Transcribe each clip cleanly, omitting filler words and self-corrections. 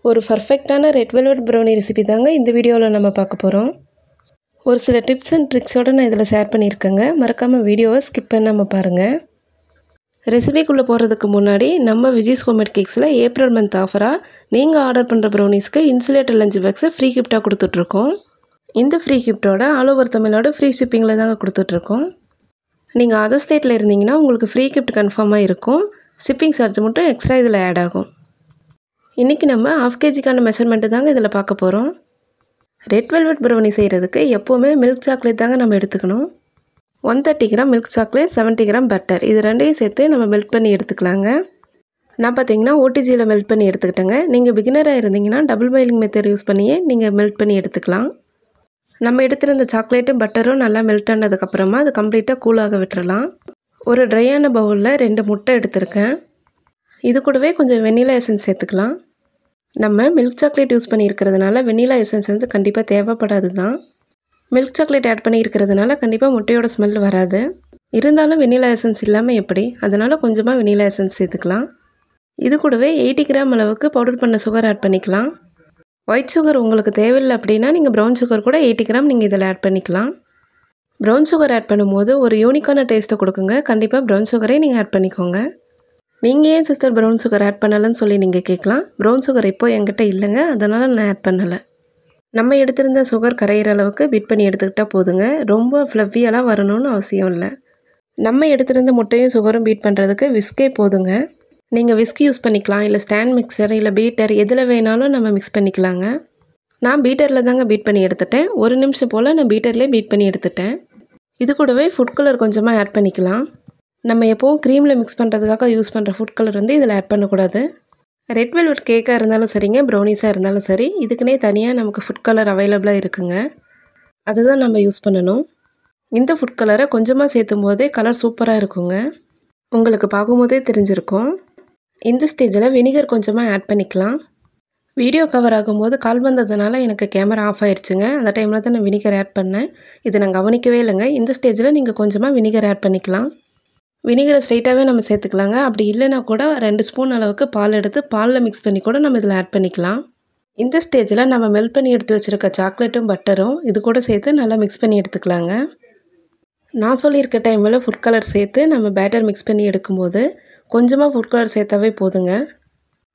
ஒரு பர்ஃபெக்ட்டான red velvet brownie recipe தாங்க இந்த வீடியோவில் நம்ம பார்க்க போகிறோம். ஒரு சில டிப்ஸ் அண்ட் ட்ரிக்ஸோடு நான் இதில் ஷேர் பண்ணியிருக்கேங்க. மறக்காமல் வீடியோவை ஸ்கிப் பண்ணாமல் பாருங்கள். ரெசிபிக்குள்ளே போகிறதுக்கு முன்னாடி நம்ம விஜய்ஸ் ஹோம்மேட் கேக்ஸில் ஏப்ரல் மந்த் ஆஃபராக நீங்கள் ஆர்டர் பண்ணுற ப்ரௌனிஸ்க்கு இன்சுலேட்டர் லஞ்ச் பாக்ஸை ஃப்ரீ கிஃப்ட்டாக கொடுத்துட்ருக்கோம். இந்த ஃப்ரீ கிஃப்ட்டோட ஆல் ஓவர் தமிழ்நாடு ஃப்ரீ ஷிப்பிங்கில் தாங்க கொடுத்துட்ருக்கோம். நீங்கள் அதர் ஸ்டேட்டில் இருந்தீங்கன்னா உங்களுக்கு ஃப்ரீ கிஃப்ட் கன்ஃபார்மாக இருக்கும். ஷிப்பிங் சார்ஜ் மட்டும் எக்ஸ்ட்ரா இதில் ஆட் ஆகும். இன்றைக்கி நம்ம ½ kg மெஷர்மெண்ட்டு தாங்க இதில் பார்க்க போகிறோம். ரெட் வெல்வெட் ப்ரௌனி செய்கிறதுக்கு எப்போவுமே மில்க் சாக்லேட் தாங்க நம்ம எடுத்துக்கணும். 130 gram milk chocolate, 70 gram butter, இது ரெண்டையும் சேர்த்து நம்ம மெல்ட் பண்ணி எடுத்துக்கலாங்க. நான் பார்த்தீங்கன்னா ஓடிஜியில் மெல்ட் பண்ணி எடுத்துக்கிட்டேங்க. நீங்கள் பிகினராக இருந்தீங்கன்னா டபுள் பாயிலிங் மெத்தட் யூஸ் பண்ணியே நீங்கள் மெல்ட் பண்ணி எடுத்துக்கலாம். நம்ம எடுத்துகிற சாக்லேட்டும் பட்டரும் நல்லா மெல்ட் ஆனதுக்கப்புறமா அது கம்ப்ளீட்டாக கூலாக விட்டுறலாம். ஒரு ட்ரையான பவுலில் 2 முட்டை எடுத்திருக்கேன். இது கூடவே கொஞ்சம் வெண்ணிலா எசன்ஸ் சேர்த்துக்கலாம். நம்ம மில்க் சாக்லேட் யூஸ் பண்ணியிருக்கிறதுனால வெண்ணிலா எசன்ஸ் வந்து கண்டிப்பாக தேவைப்படாது தான். மில்க் சாக்லேட் ஆட் பண்ணியிருக்கிறதுனால கண்டிப்பாக முட்டையோட ஸ்மெல் வராது. இருந்தாலும் வெண்ணிலா எசன்ஸ் இல்லாமல் எப்படி, அதனால் கொஞ்சமாக வெண்ணிலா எசன்ஸ் சேர்த்துக்கலாம். இது கூடவே 80 கிராம் அளவுக்கு பவுடர் பண்ண சுகர் ஆட் பண்ணிக்கலாம். ஒயிட் சுகர் உங்களுக்கு தேவையில்லை அப்படின்னா நீங்கள் ப்ரௌன் சுகர் கூட 80 கிராம் நீங்கள் இதில் ஆட் பண்ணிக்கலாம். ப்ரௌன் சுகர் ஆட் பண்ணும்போது ஒரு யூனிக்கான டேஸ்ட்டை கொடுக்குங்க. கண்டிப்பாக ப்ரௌன் சுகரே நீங்கள் ஆட் பண்ணிக்கோங்க. நீங்கள் ஏன் சிஸ்டர் ப்ரௌன் சுகர் ஆட் பண்ணலைன்னு சொல்லி நீங்கள் கேட்கலாம். ப்ரௌன் சுகர் இப்போ என்கிட்ட இல்லைங்க, அதனால் நான் ஆட் பண்ணலை. நம்ம எடுத்திருந்த சுகர் கரையிற அளவுக்கு பீட் பண்ணி எடுத்துக்கிட்டால் போதுங்க. ரொம்ப ஃப்ளஃபியெல்லாம் வரணும்னு அவசியம் இல்லை. நம்ம எடுத்திருந்த முட்டையும் சுகரும் பீட் பண்ணுறதுக்கு விஸ்கே போதுங்க. நீங்கள் விஸ்க் யூஸ் பண்ணிக்கலாம், இல்லை ஸ்டாண்ட் மிக்சர், இல்லை பீட்டர், எதில் வேணாலும் நம்ம மிக்ஸ் பண்ணிக்கலாங்க. நான் பீட்டரில் தாங்க பீட் பண்ணி எடுத்துட்டேன். 1 நிமிஷம் போல் நான் பீட்டர்லேயே பீட் பண்ணி எடுத்துட்டேன். இது கூடவே ஃபுட் கலர் கொஞ்சமாக ஆட் பண்ணிக்கலாம். நம்ம எப்போவும் க்ரீமில் மிக்ஸ் பண்ணுறதுக்காக யூஸ் பண்ணுற ஃபுட் கலர் வந்து இதில் ஆட் பண்ணக்கூடாது. ரெட் வெல்வெட் கேக்காக இருந்தாலும் சரிங்க, ப்ரௌனிஸாக இருந்தாலும் சரி, இதுக்குன்னே தனியாக நமக்கு ஃபுட் கலர் அவைலபிளாக இருக்குங்க. அதுதான் நம்ம யூஸ் பண்ணணும். இந்த ஃபுட் கலரை கொஞ்சமாக சேர்த்தும் போதே கலர் சூப்பராக இருக்குங்க. உங்களுக்கு பார்க்கும்போதே தெரிஞ்சிருக்கும். இந்த ஸ்டேஜில் வினிகர் கொஞ்சமாக ஆட் பண்ணிக்கலாம். வீடியோ கவர் ஆகும்போது கால் வந்ததுனால எனக்கு கேமரா ஆஃப் ஆயிடுச்சுங்க. அந்த டைமில் தான் நான் வினிகர் ஆட் பண்ணேன். இதை நான் கவனிக்கவே இல்லைங்க. இந்த ஸ்டேஜில் நீங்கள் கொஞ்சமாக வினிகர் ஆட் பண்ணிக்கலாம். வினிகரை ஸ்ட்ரைட்டாகவே நம்ம சேர்த்துக்கலாங்க. அப்படி இல்லைனா கூட 2 ஸ்பூன் அளவுக்கு பால் எடுத்து பாலில் மிக்ஸ் பண்ணி கூட நம்ம இதில் ஆட் பண்ணிக்கலாம். இந்த ஸ்டேஜில் நம்ம மெல்ட் பண்ணி எடுத்து வச்சுருக்க சாக்லேட்டும் பட்டரும் இது கூட சேர்த்து நல்லா மிக்ஸ் பண்ணி எடுத்துக்கலாங்க. நான் சொல்லியிருக்க டைமில் ஃபுட் கலர் சேர்த்து நம்ம பேட்டர் மிக்ஸ் பண்ணி எடுக்கும்போது கொஞ்சமாக ஃபுட் கலர் சேர்த்தாவே போதுங்க.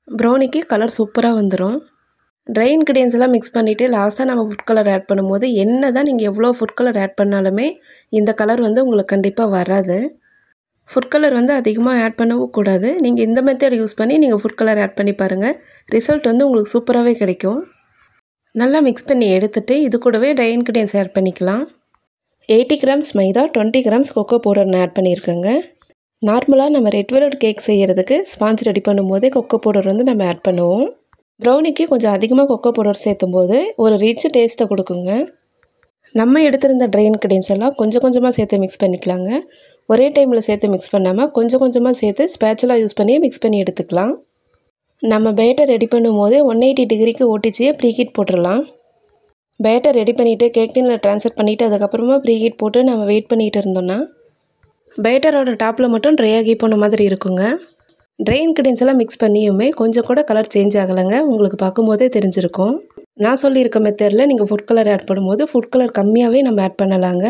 ப்ரௌனிக்கு கலர் சூப்பராக வந்துடும். ட்ரை இன்க்ரீடியன்ஸ் எல்லாம் மிக்ஸ் பண்ணிவிட்டு லாஸ்ட்டாக நம்ம ஃபுட் கலர் ஆட் பண்ணும்போது என்ன தான் நீங்கள் எவ்வளோ ஃபுட் கலர் ஆட் பண்ணாலுமே இந்த கலர் வந்து உங்களுக்கு கண்டிப்பாக வராது. ஃபுட் கலர் வந்து அதிகமாக ஆட் பண்ணவும் கூடாது. நீங்கள் இந்த மெத்தட் யூஸ் பண்ணி நீங்கள் ஃபுட் கலர் ஆட் பண்ணி பாருங்கள். ரிசல்ட் வந்து உங்களுக்கு சூப்பராகவே கிடைக்கும். நல்லா மிக்ஸ் பண்ணி எடுத்துகிட்டு இது கூடவே ட்ரை இன்க்ரீடியன்ஸ் ஆட் பண்ணிக்கலாம். 80 கிராம்ஸ் மைதா, 20 கிராம்ஸ் கொக்கோ பவுடர் நான் ஆட் பண்ணியிருக்கேங்க. நார்மலாக நம்ம ரெட் வெல்வெட் கேக் செய்கிறதுக்கு ஸ்பாஞ்ச் ரெடி பண்ணும்போதே கொக்கோ பவுடர் வந்து நம்ம ஆட் பண்ணுவோம். ப்ரௌனிக்கு கொஞ்சம் அதிகமாக கொக்கோ பவுடர் சேர்த்தும் போது ஒரு ரிச் டேஸ்ட்டை கொடுக்குங்க. நம்ம எடுத்திருந்த ட்ரை இன்க்ரீடியன்ஸ் எல்லாம் கொஞ்சம் கொஞ்சமாக சேர்த்து மிக்ஸ் பண்ணிக்கலாங்க. ஒரே டைமில் சேர்த்து மிக்ஸ் பண்ணாமல் கொஞ்சம் கொஞ்சமாக சேர்த்து ஸ்பேச்சுலா யூஸ் பண்ணி மிக்ஸ் பண்ணி எடுத்துக்கலாம். நம்ம பேட்டர் ரெடி பண்ணும்போது 180 டிகிரிக்கு ஓடிச்சியை ப்ரீஹீட் போட்டுடலாம். பேட்டர் ரெடி பண்ணிவிட்டு கேக் டின்னில் ட்ரான்ஸ்ஃபர் பண்ணிவிட்டு அதுக்கப்புறமா ப்ரீஹீட் போட்டு நம்ம வெயிட் பண்ணிகிட்டு இருந்தோம்னா பேட்டரோட டாப்பில் மட்டும் ட்ரை ஆகி போன மாதிரி இருக்குங்க. ட்ரை இன்க்ரீடியன்ஸ் எல்லாம் மிக்ஸ் பண்ணியுமே கொஞ்சம் கூட கலர் சேஞ்ச் ஆகலைங்க. உங்களுக்கு பார்க்கும்போதே தெரிஞ்சிருக்கும். நான் சொல்லியிருக்க மெத்தடில் நீங்கள் ஃபுட் கலர் ஆட் பண்ணும்போது ஃபுட் கலர் கம்மியாகவே நம்ம ஆட் பண்ணலாங்க.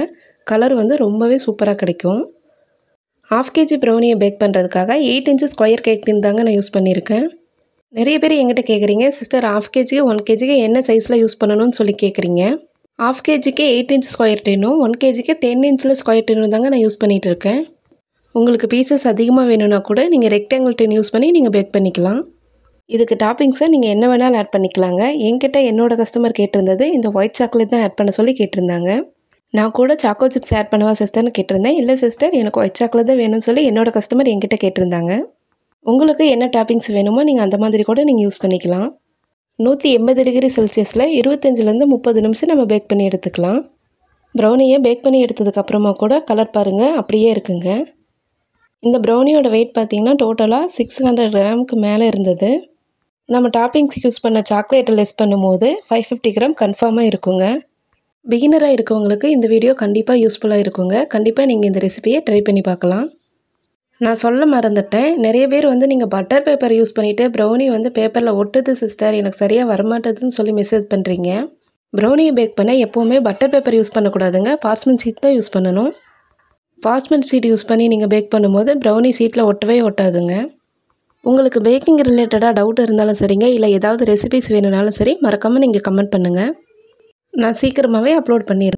கலர் வந்து ரொம்பவே சூப்பராக கிடைக்கும். ½ kg ப்ரௌனியை பேக் பண்ணுறதுக்காக 8 இன்ச்சு ஸ்கொயர் கேக் டின் தாங்க நான் யூஸ் பண்ணியிருக்கேன். நிறைய பேர் எங்கிட்ட கேட்குறீங்க, சிஸ்டர் ½ kg 1 kg என்ன சைஸில் யூஸ் பண்ணணும்னு சொல்லி கேட்குறீங்க. ½ kgக்கு 8 இன்ச் ஸ்கொயர் டின்னும் 1 kgக்கு 10 இன்ச்சில் ஸ்கொயர் டின்னும் தாங்க நான் யூஸ் பண்ணிகிட்டு இருக்கேன். உங்களுக்கு பீசஸ் அதிகமாக வேணும்னா கூட நீங்கள் ரெக்டாங்கிள் டின் யூஸ் பண்ணி நீங்கள் பேக் பண்ணிக்கலாம். இதுக்கு டாப்பிங்ஸை நீங்கள் என்ன வேணாலும் ஆட் பண்ணிக்கலாங்க. என்கிட்ட என்னோடய கஸ்டமர் கேட்டிருந்தது இந்த ஒயிட் சாக்லேட் தான் ஆட் பண்ண சொல்லி கேட்டிருந்தாங்க. நான் கூட சாக்கோ சிப்ஸ் ஆட் பண்ணவா சிஸ்டர்னு கேட்டிருந்தேன். இல்லை சிஸ்டர், எனக்கு ஒயிட் சாக்லேட் தான் வேணும்னு சொல்லி என்னோடய கஸ்டமர் என்கிட்ட கேட்டிருந்தாங்க. உங்களுக்கு என்ன டாப்பிங்ஸ் வேணுமோ நீங்கள் அந்த மாதிரி கூட நீங்கள் யூஸ் பண்ணிக்கலாம். 180 டிகிரி செல்சியஸில் 25லேருந்து 30 நிமிஷம் நம்ம பேக் பண்ணி எடுத்துக்கலாம். ப்ரௌனியை பேக் பண்ணி எடுத்ததுக்கப்புறமா கூட கலர் பாருங்கள் அப்படியே இருக்குங்க. இந்த ப்ரௌனியோட வெயிட் பார்த்திங்கன்னா டோட்டலாக 600 கிராமுக்கு மேலே இருந்தது. நம்ம டாப்பிங்ஸ் யூஸ் பண்ண சாக்லேட்டை லெஸ் பண்ணும்போது 550 கிராம் கன்ஃபார்மாக இருக்குங்க. பிகினராக இருக்கவங்களுக்கு இந்த வீடியோ கண்டிப்பாக யூஸ்ஃபுல்லாக இருக்குங்க. கண்டிப்பாக நீங்கள் இந்த ரெசிபியை ட்ரை பண்ணி பார்க்கலாம். நான் சொல்ல மறந்துட்டேன், நிறைய பேர் வந்து நீங்கள் பட்டர் பேப்பர் யூஸ் பண்ணிவிட்டு ப்ரௌனி வந்து பேப்பரில் ஒட்டுது சிஸ்டர், எனக்கு சரியாக வரமாட்டேதுன்னு சொல்லி மெசேஜ் பண்ணுறீங்க. ப்ரௌனியை பேக் பண்ண எப்போவுமே பட்டர் பேப்பர் யூஸ் பண்ணக்கூடாதுங்க, பார்ச்மெண்ட் ஷீட் தான் யூஸ் பண்ணணும். பார்ச்மெண்ட் ஷீட் யூஸ் பண்ணி நீங்கள் பேக் பண்ணும்போது ப்ரௌனி ஷீட்டில் ஒட்டவே ஒட்டாதுங்க. உங்களுக்கு பேக்கிங் ரிலேட்டடாக டவுட் இருந்தாலும் சரிங்க, இல்லை ஏதாவது ரெசிபிஸ் வேணும்னாலும் சரி, மறக்காமல் நீங்கள் கமெண்ட் பண்ணுங்கள். நான் சீக்கிரமாகவே அப்லோட் பண்ணிடுறேன்.